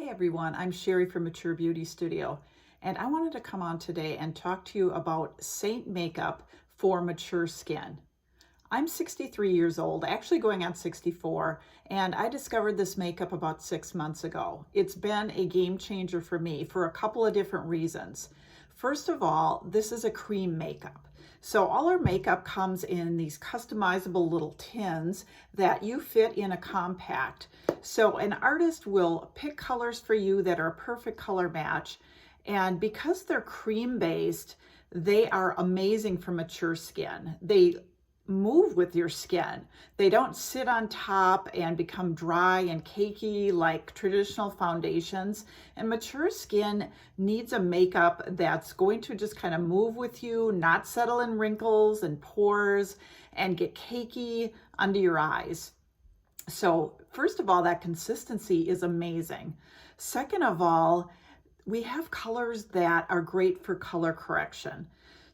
Hey everyone, I'm Sherry from Mature Beauty Studio, and I wanted to come on today and talk to you about Seint makeup for mature skin. I'm 63 years old, actually going on 64, and I discovered this makeup about 6 months ago. It's been a game changer for me for a couple of different reasons. First of all, this is a cream makeup. So all our makeup comes in these customizable little tins that you fit in a compact. So an artist will pick colors for you that are a perfect color match. And because they're cream based, they are amazing for mature skin. They move with your skin. They don't sit on top and become dry and cakey like traditional foundations. And mature skin needs a makeup that's going to just kind of move with you, not settle in wrinkles and pores and get cakey under your eyes. So first of all, that consistency is amazing. Second of all, we have colors that are great for color correction.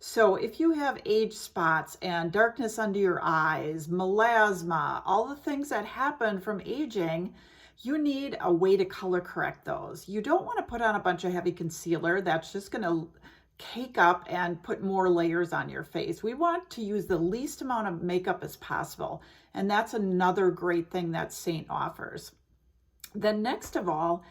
So if you have age spots and darkness under your eyes, melasma, all the things that happen from aging, you need a way to color correct those. You don't want to put on a bunch of heavy concealer. That's just going to cake up and put more layers on your face. We want to use the least amount of makeup as possible. And that's another great thing that Seint offers. Then next of all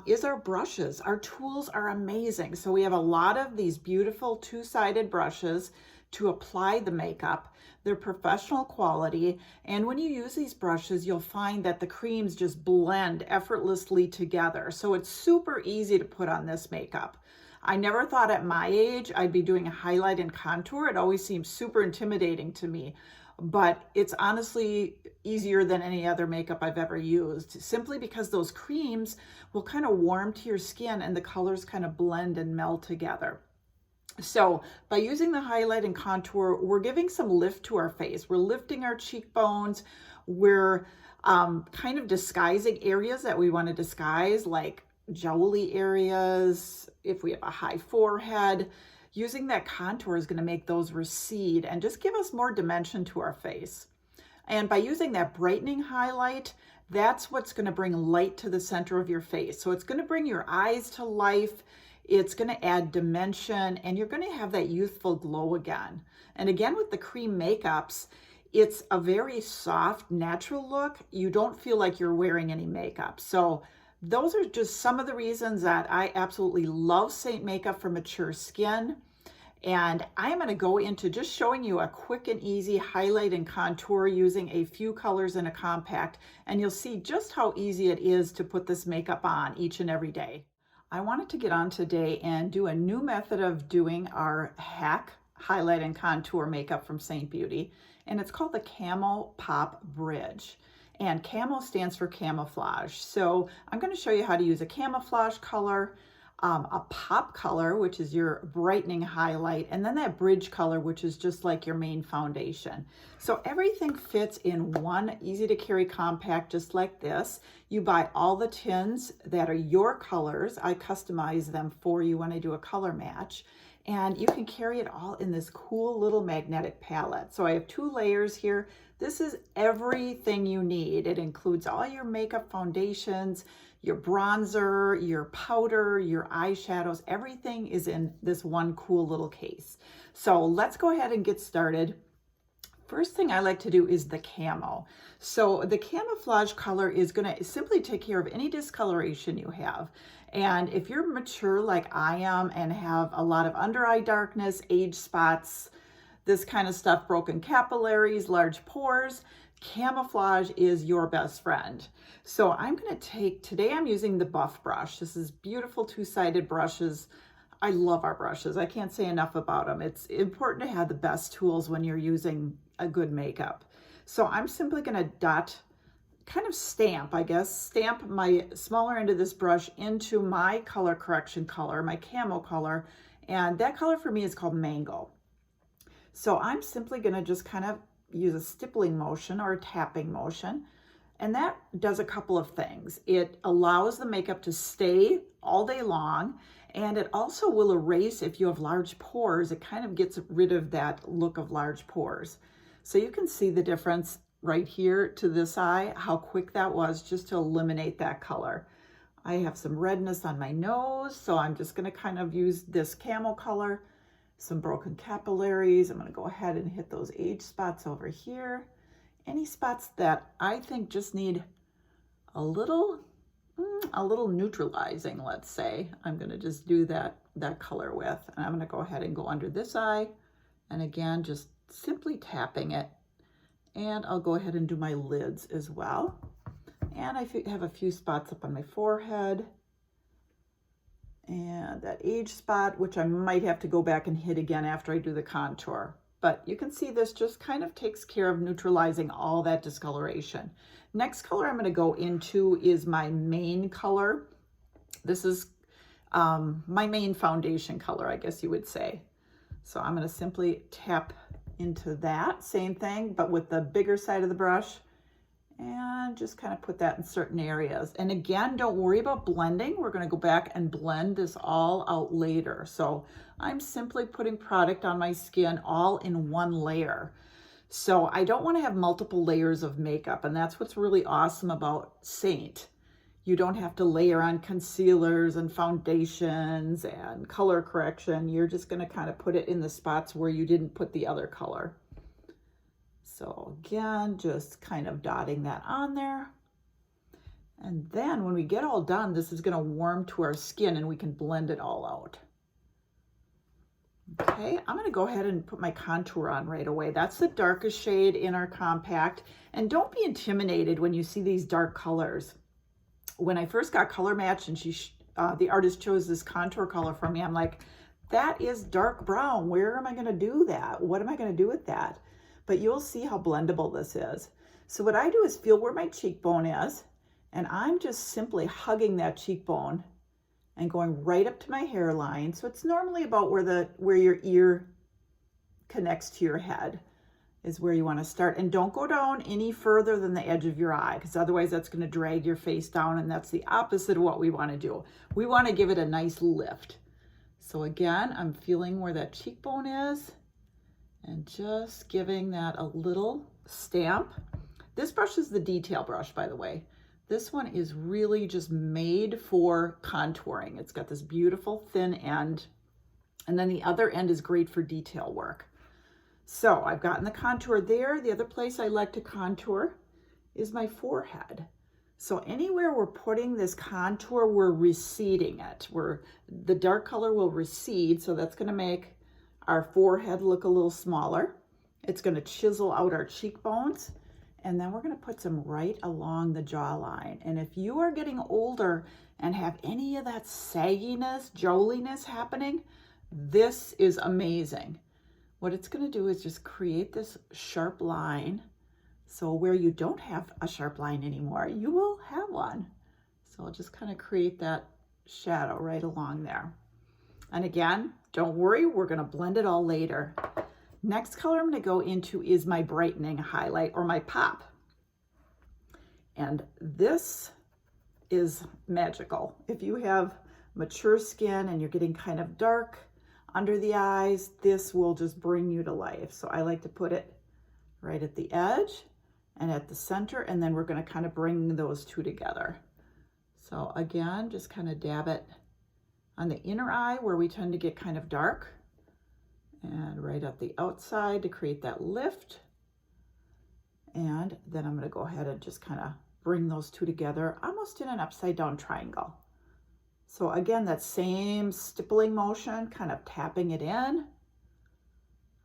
is our brushes. Our tools are amazing. So we have a lot of these beautiful two-sided brushes to apply the makeup. They're professional quality. And when you use these brushes, you'll find that the creams just blend effortlessly together. So it's super easy to put on this makeup. I never thought at my age I'd be doing a highlight and contour. It always seemed super intimidating to me. But it's honestly easier than any other makeup I've ever used, simply because those creams will kind of warm to your skin and the colors kind of blend and meld together. So by using the highlight and contour, we're giving some lift to our face. We're lifting our cheekbones. We're kind of disguising areas that we want to disguise, like jowly areas, if we have a high forehead. Using that contour is going to make those recede and just give us more dimension to our face. And by using that brightening highlight, that's what's going to bring light to the center of your face. So it's going to bring your eyes to life. It's going to add dimension, and you're going to have that youthful glow again. And again, with the cream makeups, it's a very soft, natural look. You don't feel like you're wearing any makeup. So those are just some of the reasons that I absolutely love Seint makeup for mature skin. And I'm going to go into just showing you a quick and easy highlight and contour using a few colors in a compact. And you'll see just how easy it is to put this makeup on each and every day. I wanted to get on today and do a new method of doing our hack highlight and contour makeup from Seint Beauty. And it's called the Camo Pop Bridge. And camo stands for camouflage. So I'm going to show you how to use a camouflage color, a pop color, which is your brightening highlight, and then that bridge color, which is just like your main foundation. So everything fits in one easy to carry compact, just like this. You buy all the tins that are your colors. I customize them for you when I do a color match. And you can carry it all in this cool little magnetic palette. So I have 2 layers here. This is everything you need. It includes all your makeup foundations, your bronzer, your powder, your eyeshadows. Everything is in this one cool little case. So let's go ahead and get started. First thing I like to do is the camo. So the camouflage color is going to simply take care of any discoloration you have. And if you're mature like I am and have a lot of under eye darkness, age spots, this kind of stuff, broken capillaries, large pores, camouflage is your best friend. So I'm going to take, today I'm using the buff brush. This is beautiful two-sided brushes. I love our brushes. I can't say enough about them. It's important to have the best tools when you're using a good makeup. So I'm simply going to kind of stamp my smaller end of this brush into my color correction color, my camo color. And that color for me is called Mango. So I'm simply going to just kind of use a stippling motion or a tapping motion. And that does a couple of things. It allows the makeup to stay all day long. And it also will erase, if you have large pores, it kind of gets rid of that look of large pores. So you can see the difference right here to this eye, how quick that was just to eliminate that color. I have some redness on my nose, so I'm just going to kind of use this camel color, some broken capillaries. I'm going to go ahead and hit those age spots over here. Any spots that I think just need a little neutralizing, let's say, I'm going to just do that color with. And I'm going to go ahead and go under this eye, and again, just simply tapping it. And I'll go ahead and do my lids as well. And I have a few spots up on my forehead and that age spot, which I might have to go back and hit again after I do the contour. But you can see this just kind of takes care of neutralizing all that discoloration. Next color I'm going to go into is my main color. This is my main foundation color, I guess you would say. So I'm going to simply tap into that, same thing, but with the bigger side of the brush, and just kind of put that in certain areas. And again, don't worry about blending. We're going to go back and blend this all out later. So I'm simply putting product on my skin all in one layer. So I don't want to have multiple layers of makeup, and that's what's really awesome about Seint. You don't have to layer on concealers and foundations and color correction. You're just going to kind of put it in the spots where you didn't put the other color. So again, just kind of dotting that on there. And then when we get all done, this is going to warm to our skin and we can blend it all out. Okay, I'm going to go ahead and put my contour on right away. That's the darkest shade in our compact. And don't be intimidated when you see these dark colors. When I first got color matched and the artist chose this contour color for me, I'm like, that is dark brown. Where am I going to do that? What am I going to do with that? But you'll see how blendable this is. So what I do is feel where my cheekbone is, and I'm just simply hugging that cheekbone and going right up to my hairline. So it's normally about where your ear connects to your head is where you want to start. And don't go down any further than the edge of your eye, because otherwise that's going to drag your face down, and that's the opposite of what we want to do. We want to give it a nice lift. So again, I'm feeling where that cheekbone is and just giving that a little stamp. This brush is the detail brush, by the way. This one is really just made for contouring. It's got this beautiful thin end, and then the other end is great for detail work. So I've gotten the contour there. The other place I like to contour is my forehead. So anywhere we're putting this contour, we're receding it. The dark color will recede, so that's going to make our forehead look a little smaller. It's going to chisel out our cheekbones, and then we're going to put some right along the jawline. And if you are getting older and have any of that sagginess, jowliness happening, this is amazing. What it's going to do is just create this sharp line. So where you don't have a sharp line anymore, you will have one. So I'll just kind of create that shadow right along there. And again, don't worry, we're going to blend it all later. Next color I'm going to go into is my Brightening Highlight, or my pop. And this is magical. If you have mature skin and you're getting kind of dark under the eyes, this will just bring you to life. So I like to put it right at the edge and at the center, and then we're going to kind of bring those two together. So again, just kind of dab it on the inner eye where we tend to get kind of dark, and right at the outside to create that lift. And then I'm going to go ahead and just kind of bring those two together almost in an upside down triangle. So again, that same stippling motion, kind of tapping it in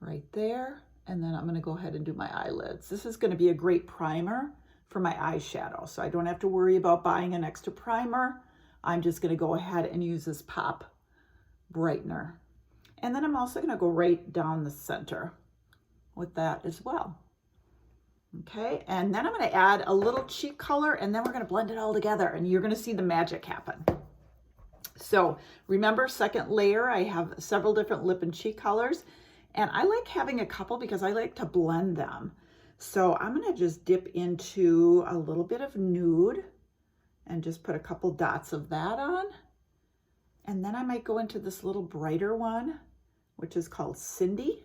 right there. And then I'm going to go ahead and do my eyelids. This is going to be a great primer for my eyeshadow. So I don't have to worry about buying an extra primer. I'm just going to go ahead and use this pop brightener. And then I'm also going to go right down the center with that as well. Okay, and then I'm going to add a little cheek color, and then we're going to blend it all together, and you're going to see the magic happen. So remember, second layer, I have several different lip and cheek colors, and I like having a couple because I like to blend them. So I'm going to just dip into a little bit of nude and just put a couple dots of that on. And then I might go into this little brighter one, which is called Cindy.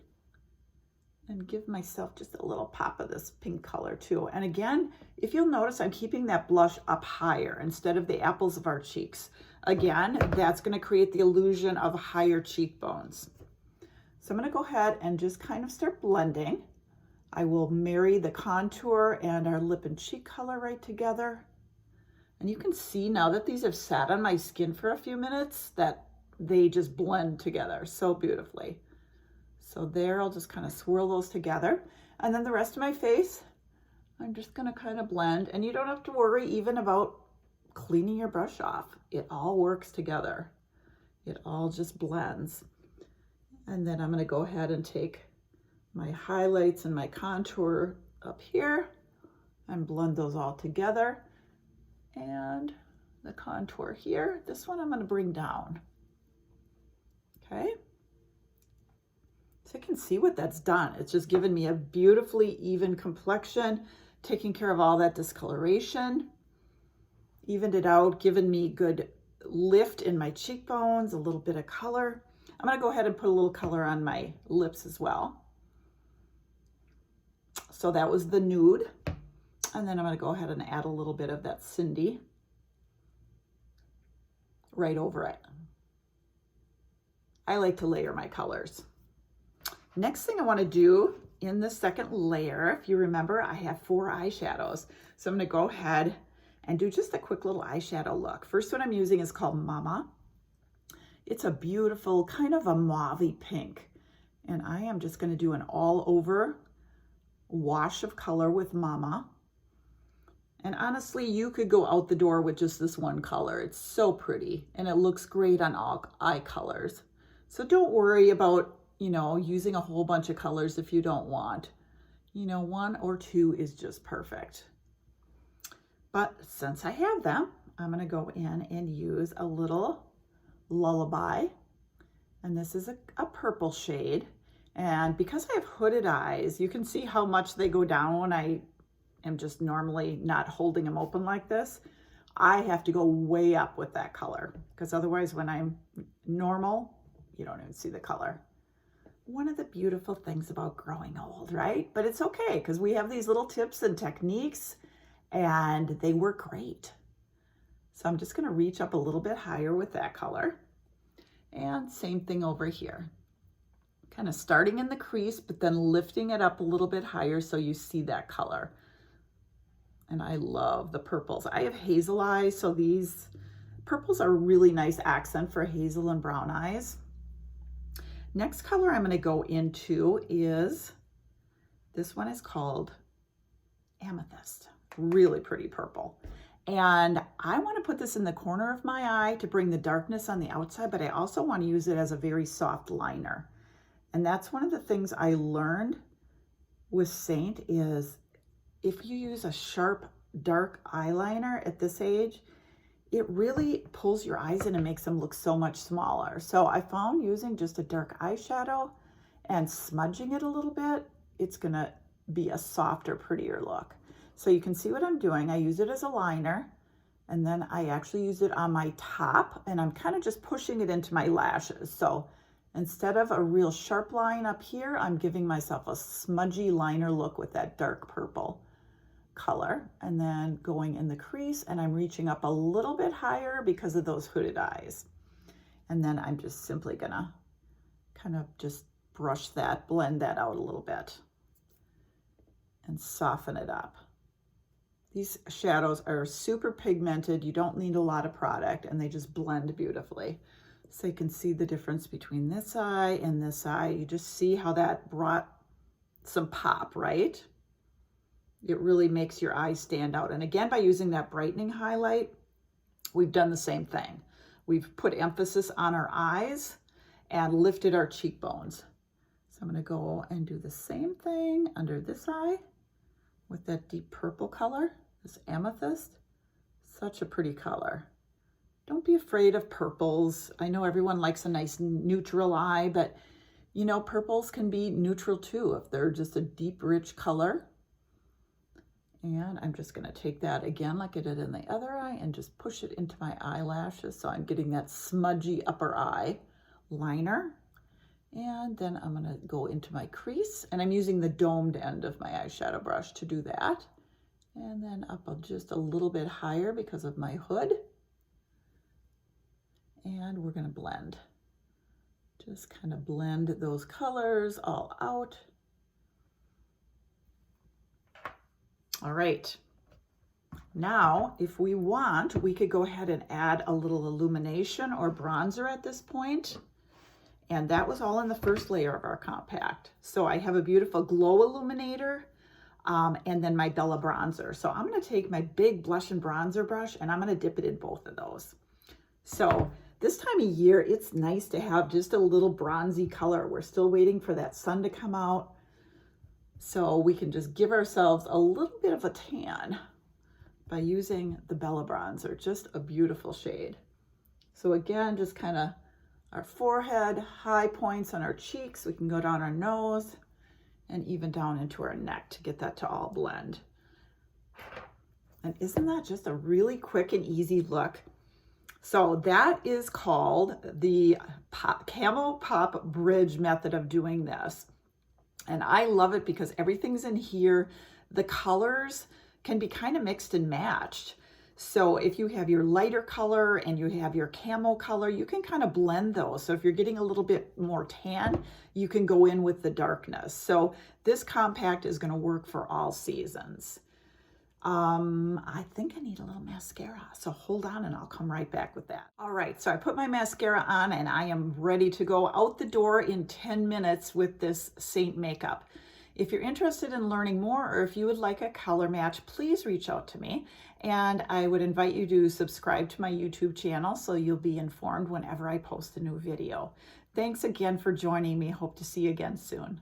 and give myself just a little pop of this pink color too. And again, if you'll notice, I'm keeping that blush up higher instead of the apples of our cheeks. Again, that's going to create the illusion of higher cheekbones. So I'm going to go ahead and just kind of start blending. I will marry the contour and our lip and cheek color right together. And you can see now that these have sat on my skin for a few minutes that they just blend together so beautifully. So there, I'll just kind of swirl those together. And then the rest of my face, I'm just going to kind of blend. And you don't have to worry even about cleaning your brush off. It all works together. It all just blends. And then I'm going to go ahead and take my highlights and my contour up here and blend those all together. And the contour here, this one I'm going to bring down. Okay. So you can see what that's done. It's just given me a beautifully even complexion, taking care of all that discoloration, evened it out, given me good lift in my cheekbones, a little bit of color. I'm going to go ahead and put a little color on my lips as well. So that was the nude. And then I'm going to go ahead and add a little bit of that Cindy right over it. I like to layer my colors. Next thing I want to do in the second layer, if you remember, I have 4 eyeshadows. So I'm going to go ahead and do just a quick little eyeshadow look. First one I'm using is called Mama. It's a beautiful kind of a mauve-y pink. And I am just going to do an all over wash of color with Mama. And honestly, you could go out the door with just this one color. It's so pretty and it looks great on all eye colors. So don't worry about, using a whole bunch of colors if you don't want. 1 or 2 is just perfect. But since I have them, I'm going to go in and use a little Lullaby. And this is a purple shade. And because I have hooded eyes, you can see how much they go down when I am just normally not holding them open like this. I have to go way up with that color because otherwise when I'm normal, you don't even see the color. One of the beautiful things about growing old, right? But it's okay because we have these little tips and techniques and they work great. So I'm just going to reach up a little bit higher with that color. And same thing over here. Kind of starting in the crease, but then lifting it up a little bit higher so you see that color. And I love the purples. I have hazel eyes, so these purples are a really nice accent for hazel and brown eyes. Next color I'm going to go into is, this one is called Amethyst. Really pretty purple. And I want to put this in the corner of my eye to bring the darkness on the outside, but I also want to use it as a very soft liner. And that's one of the things I learned with Seint is if you use a sharp, dark eyeliner at this age, it really pulls your eyes in and makes them look so much smaller. So I found using just a dark eyeshadow and smudging it a little bit, it's gonna be a softer, prettier look. So you can see what I'm doing. I use it as a liner and then I actually use it on my top and I'm kind of just pushing it into my lashes. So instead of a real sharp line up here, I'm giving myself a smudgy liner look with that dark purple color and then going in the crease and I'm reaching up a little bit higher because of those hooded eyes. And then I'm just simply gonna kind of just brush that, blend that out a little bit and soften it up. These shadows are super pigmented. You don't need a lot of product and they just blend beautifully. So you can see the difference between this eye and this eye. You just see how that brought some pop, right? It really makes your eyes stand out. And again, by using that brightening highlight, we've done the same thing. We've put emphasis on our eyes and lifted our cheekbones. So I'm going to go and do the same thing under this eye with that deep purple color, this amethyst. Such a pretty color. Don't be afraid of purples. I know everyone likes a nice neutral eye, but purples can be neutral too if they're just a deep, rich color. And I'm just going to take that again like I did in the other eye and just push it into my eyelashes. So I'm getting that smudgy upper eye liner. And then I'm gonna go into my crease, and I'm using the domed end of my eyeshadow brush to do that. And then up just a little bit higher because of my hood. And we're gonna blend. Just kind of blend those colors all out. All right. Now, if we want, we could go ahead and add a little illumination or bronzer at this point. And that was all in the first layer of our compact. So I have a beautiful glow illuminator and then my Bella bronzer. So I'm going to take my big blush and bronzer brush and I'm going to dip it in both of those. So this time of year, it's nice to have just a little bronzy color. We're still waiting for that sun to come out. So we can just give ourselves a little bit of a tan by using the Bella bronzer. Just a beautiful shade. So again, just kind of our forehead, high points on our cheeks. We can go down our nose and even down into our neck to get that to all blend. And isn't that just a really quick and easy look? So that is called the Camo Pop Bridge method of doing this. And I love it because everything's in here. The colors can be kind of mixed and matched. So if you have your lighter color and you have your camo color, you can kind of blend those. So if you're getting a little bit more tan, you can go in with the darkness. So this compact is going to work for all seasons. I think I need a little mascara. So hold on and I'll come right back with that. All right, so I put my mascara on and I am ready to go out the door in 10 minutes with this Seint makeup. If you're interested in learning more or if you would like a color match, please reach out to me. And I would invite you to subscribe to my YouTube channel so you'll be informed whenever I post a new video. Thanks again for joining me. Hope to see you again soon.